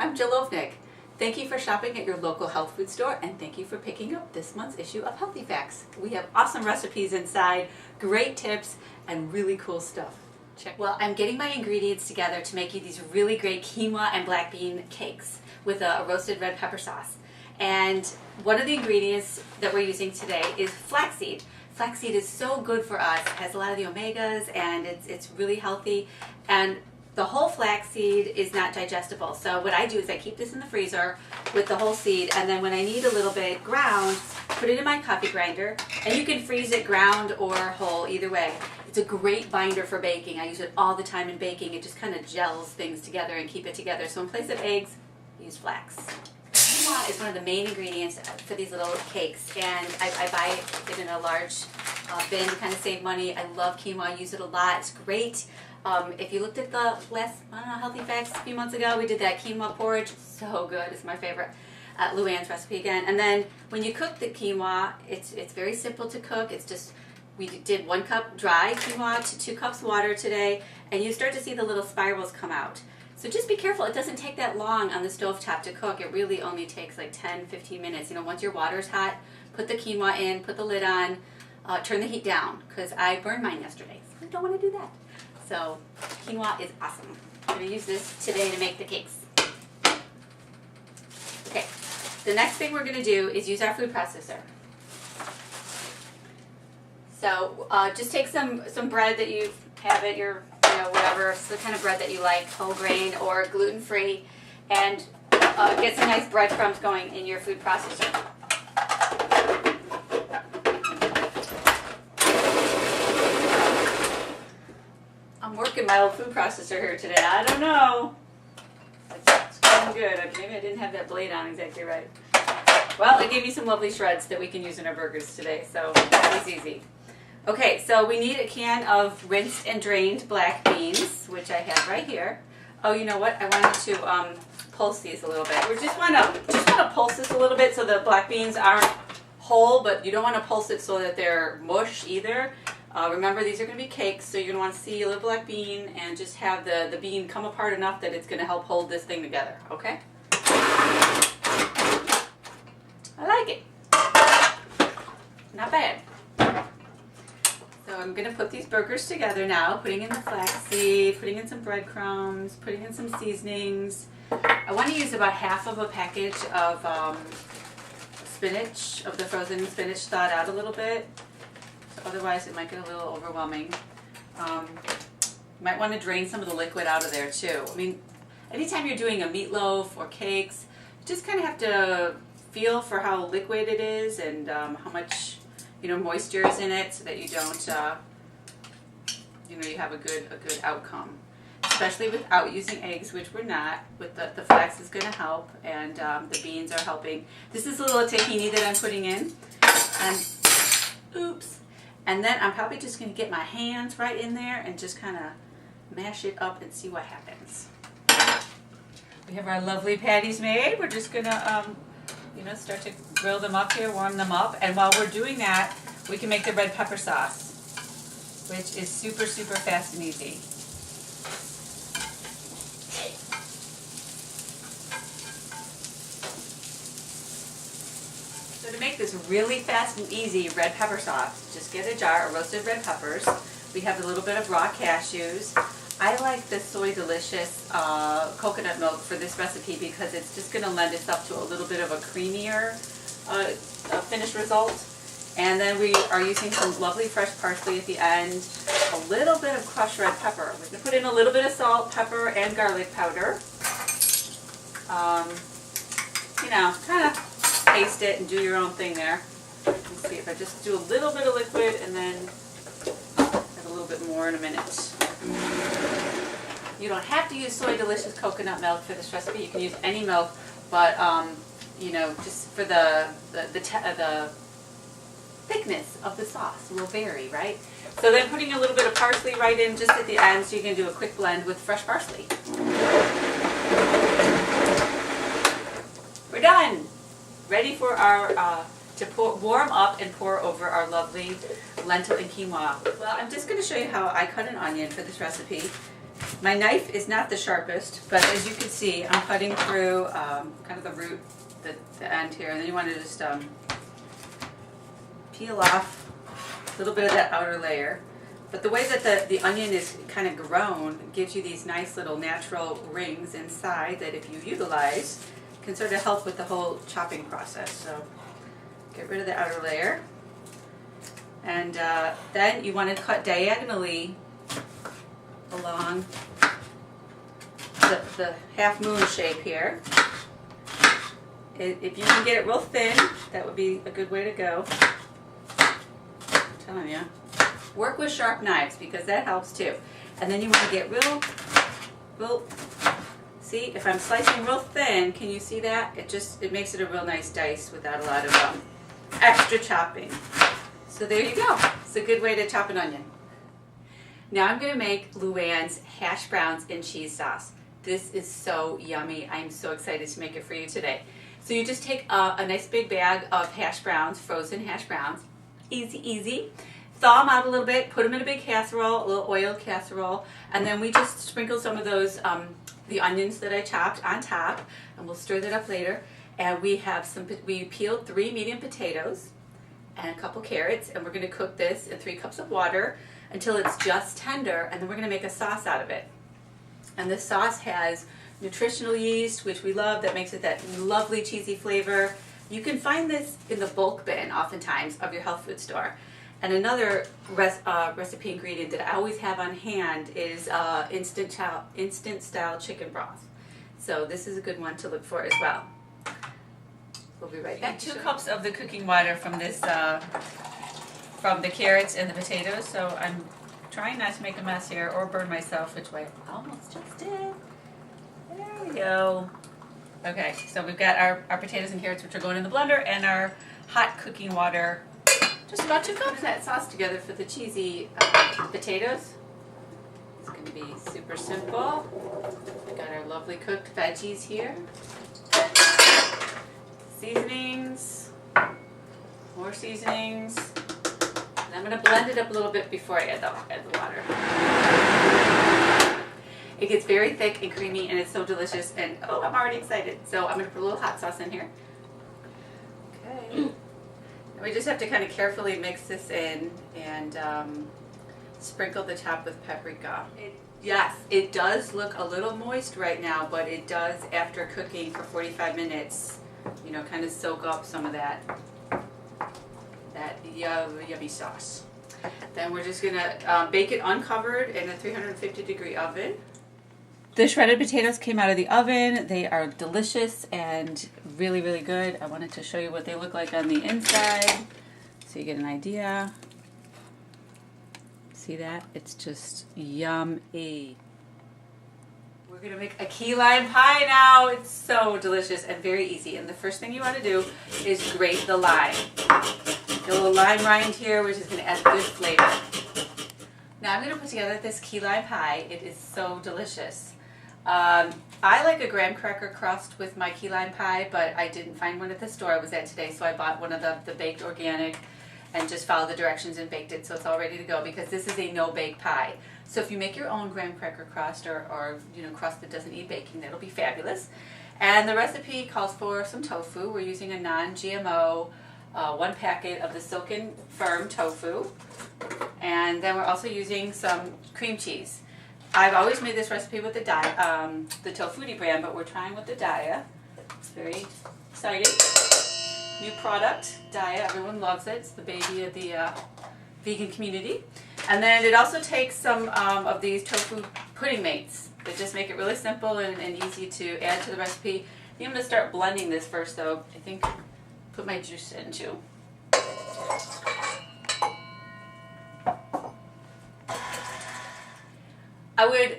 I'm Jill Ovnick. Thank you for shopping at your local health food store, and thank you for picking up this month's issue of Healthy Facts. We have awesome recipes inside, great tips, and really cool stuff. Well, I'm getting my ingredients together to make you these really great quinoa and black bean cakes with a roasted red pepper sauce. And one of the ingredients that we're using today is flaxseed. Flaxseed is so good for us, has a lot of the omegas, and it's really healthy. And the whole flaxseed is not digestible. So what I do is I keep this in the freezer with the whole seed, and then when I need a little bit ground, put it in my coffee grinder. And you can freeze it ground or whole, either way. It's a great binder for baking. I use it all the time in baking. It just kind of gels things together and keep it together. So in place of eggs, use flax. Quinoa is one of the main ingredients for these little cakes, and I buy it in a large bin to kind of save money. I love quinoa. I use it a lot. It's great. If you looked at the last, Healthy Facts a few months ago, we did that quinoa porridge. So good. It's my favorite. Luann's recipe again. And then when you cook the quinoa, it's very simple to cook. It's just, we did 1 cup dry quinoa to 2 cups water today, and you start to see the little spirals come out. So just be careful. It doesn't take that long on the stovetop to cook. It really only takes like 10-15 minutes. You know, once your water's hot, put the quinoa in, put the lid on, turn the heat down, because I burned mine yesterday, so I don't want to do that. So quinoa is awesome. I'm going to use this today to make the cakes. Okay, the next thing we're going to do is use our food processor. So just take some bread that you have at your, whatever, it's the kind of bread that you like, whole grain or gluten-free, and get some nice breadcrumbs going in your food processor. I'm working my old food processor here today. I don't know. It's going good. Maybe I didn't have that blade on exactly right. Well, it gave me some lovely shreds that we can use in our burgers today, so that was easy. Okay, so we need a can of rinsed and drained black beans, which I have right here. Oh, you know what? I wanted to pulse these a little bit. We just want to pulse this a little bit so the black beans aren't whole, but you don't want to pulse it so that they're mush either. Remember, these are going to be cakes, so you're going to want to see a little black bean and just have the bean come apart enough that it's going to help hold this thing together, okay? I like it. Not bad. So I'm going to put these burgers together now, putting in the flaxseed, putting in some breadcrumbs, putting in some seasonings. I want to use about half of a package of spinach, of the frozen spinach thawed out a little bit. Otherwise, it might get a little overwhelming. You might want to drain some of the liquid out of there too. I mean, anytime you're doing a meatloaf or cakes, you just kind of have to feel for how liquid it is and how much moisture is in it, so that you don't, you have a good outcome. Especially without using eggs, which we're not. With the flax is going to help, and the beans are helping. This is a little tahini that I'm putting in, and oops. And then I'm probably just going to get my hands right in there and just kind of mash it up and see what happens. We have our lovely patties made. We're just going to, start to grill them up here, warm them up. And while we're doing that, we can make the red pepper sauce, which is super, super fast and easy. So to make this really fast and easy red pepper sauce, just get a jar of roasted red peppers. We have a little bit of raw cashews. I like the Soy Delicious coconut milk for this recipe because it's just going to lend itself to a little bit of a creamier finished result. And then we are using some lovely fresh parsley at the end, a little bit of crushed red pepper. We're going to put in a little bit of salt, pepper, and garlic powder. Kind of taste it and do your own thing there. Let's see if I just do a little bit of liquid and then add a little bit more in a minute. You don't have to use Soy Delicious coconut milk for this recipe. You can use any milk, but just for the thickness of the sauce will vary, right? So then putting a little bit of parsley right in just at the end, so you can do a quick blend with fresh parsley. We're done. Ready for our warm up and pour over our lovely lentil and quinoa. Well, I'm just going to show you how I cut an onion for this recipe. My knife is not the sharpest, but as you can see, I'm cutting through kind of the root, the end here, and then you want to just peel off a little bit of that outer layer. But the way that the onion is kind of grown gives you these nice little natural rings inside that if you utilize can sort of help with the whole chopping process. So get rid of the outer layer. And then you want to cut diagonally along the half moon shape here. If you can get it real thin, that would be a good way to go. I'm telling you. Work with sharp knives because that helps too. And then you want to get real, see, if I'm slicing real thin, can you see that? It makes it a real nice dice without a lot of extra chopping. So there you go. It's a good way to chop an onion. Now I'm going to make Luann's hash browns and cheese sauce. This is so yummy. I'm so excited to make it for you today. So you just take a nice big bag of hash browns, frozen hash browns. Easy, easy. Thaw them out a little bit, put them in a big casserole, a little oiled casserole, and then we just sprinkle some of those, the onions that I chopped on top, and we'll stir that up later. And we peeled 3 medium potatoes and a couple carrots, and we're going to cook this in 3 cups of water until it's just tender, and then we're going to make a sauce out of it. And this sauce has nutritional yeast, which we love, that makes it that lovely cheesy flavor. You can find this in the bulk bin oftentimes of your health food store. And another recipe ingredient that I always have on hand is instant style chicken broth. So this is a good one to look for as well. We'll be right back. 2 cups of the cooking water from this, from the carrots and the potatoes. So I'm trying not to make a mess here or burn myself, which I almost just did. There we go. Okay, so we've got our potatoes and carrots, which are going in the blender, and our hot cooking water. Just about 2 cups of that sauce together for the cheesy potatoes. It's going to be super simple. We got our lovely cooked veggies here. Seasonings. More seasonings. And I'm going to blend it up a little bit before I add the water. It gets very thick and creamy, and it's so delicious. And oh, I'm already excited. So I'm going to put a little hot sauce in here. Okay. We just have to kind of carefully mix this in and sprinkle the top with paprika. Yes, it does look a little moist right now, but it does, after cooking for 45 minutes, you know, kind of soak up some of that yummy sauce. Then we're just going to bake it uncovered in a 350-degree oven. The shredded potatoes came out of the oven. They are delicious and really, really good. I wanted to show you what they look like on the inside so you get an idea. See that? It's just yummy. We're going to make a key lime pie now. It's so delicious and very easy. And the first thing you want to do is grate the lime. Get a little lime rind here, which is going to add good flavor. Now I'm going to put together this key lime pie. It is so delicious. I like a graham cracker crust with my key lime pie, but I didn't find one at the store I was at today, so I bought one of the baked organic and just followed the directions and baked it, so it's all ready to go because this is a no-bake pie. So if you make your own graham cracker crust or you know, crust that doesn't need baking, that'll be fabulous. And the recipe calls for some tofu. We're using a non-GMO 1 packet of the Silken Firm tofu, and then we're also using some cream cheese. I've always made this recipe with the Tofutti brand, but we're trying with the Daiya. It's very exciting. New product, Daiya. Everyone loves it. It's the baby of the vegan community. And then it also takes some of these tofu pudding mates that just make it really simple and easy to add to the recipe. I think I'm going to start blending this first, though. I think put my juice in too. I would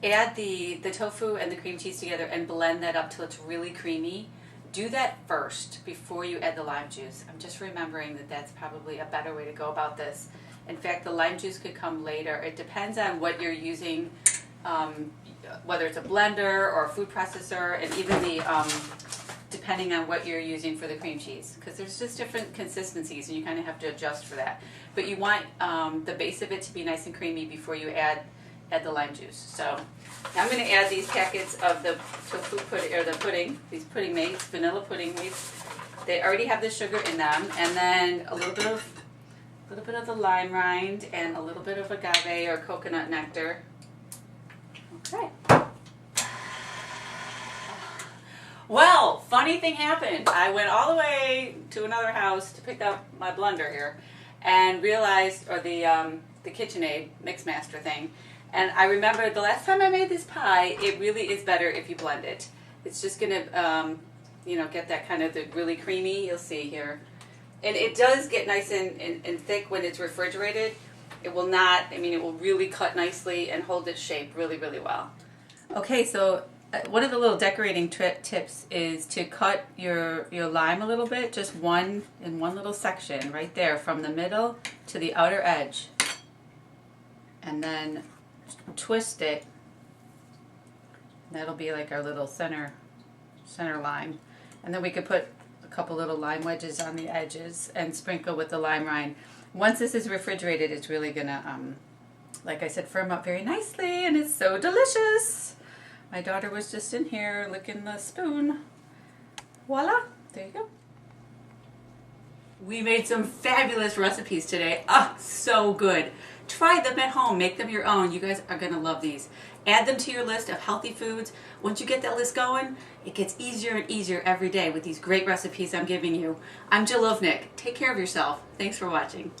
add the tofu and the cream cheese together and blend that up till it's really creamy. Do that first before you add the lime juice. I'm just remembering that that's probably a better way to go about this. In fact, the lime juice could come later. It depends on what you're using, whether it's a blender or a food processor, and even depending on what you're using for the cream cheese, because there's just different consistencies and you kind of have to adjust for that. But you want the base of it to be nice and creamy before you add add the lime juice. So now I'm going to add these packets of the tofu pudding, or the pudding, these pudding mix, vanilla pudding mix. They already have the sugar in them, and then a little bit of the lime rind and a little bit of agave or coconut nectar. Okay. Well, funny thing happened. I went all the way to another house to pick up my blender here, and realized, or the KitchenAid Mixmaster thing, and I remembered the last time I made this pie, it really is better if you blend it. It's just gonna, you know, get that kind of the really creamy. You'll see here, and it does get nice and thick when it's refrigerated. It will not. I mean, it will really cut nicely and hold its shape really, really well. Okay, so one of the little decorating tips is to cut your lime a little bit, just one little section right there from the middle to the outer edge, and then twist it. That'll be like our little center lime, and then we could put a couple little lime wedges on the edges and sprinkle with the lime rind. Once this is refrigerated, it's really gonna, like I said, firm up very nicely, and it's so delicious. My daughter was just in here licking the spoon. Voila, there you go. We made some fabulous recipes today. Oh, so good. Try them at home. Make them your own. You guys are going to love these. Add them to your list of healthy foods. Once you get that list going, it gets easier and easier every day with these great recipes I'm giving you. I'm Jill Ovnick. Take care of yourself. Thanks for watching.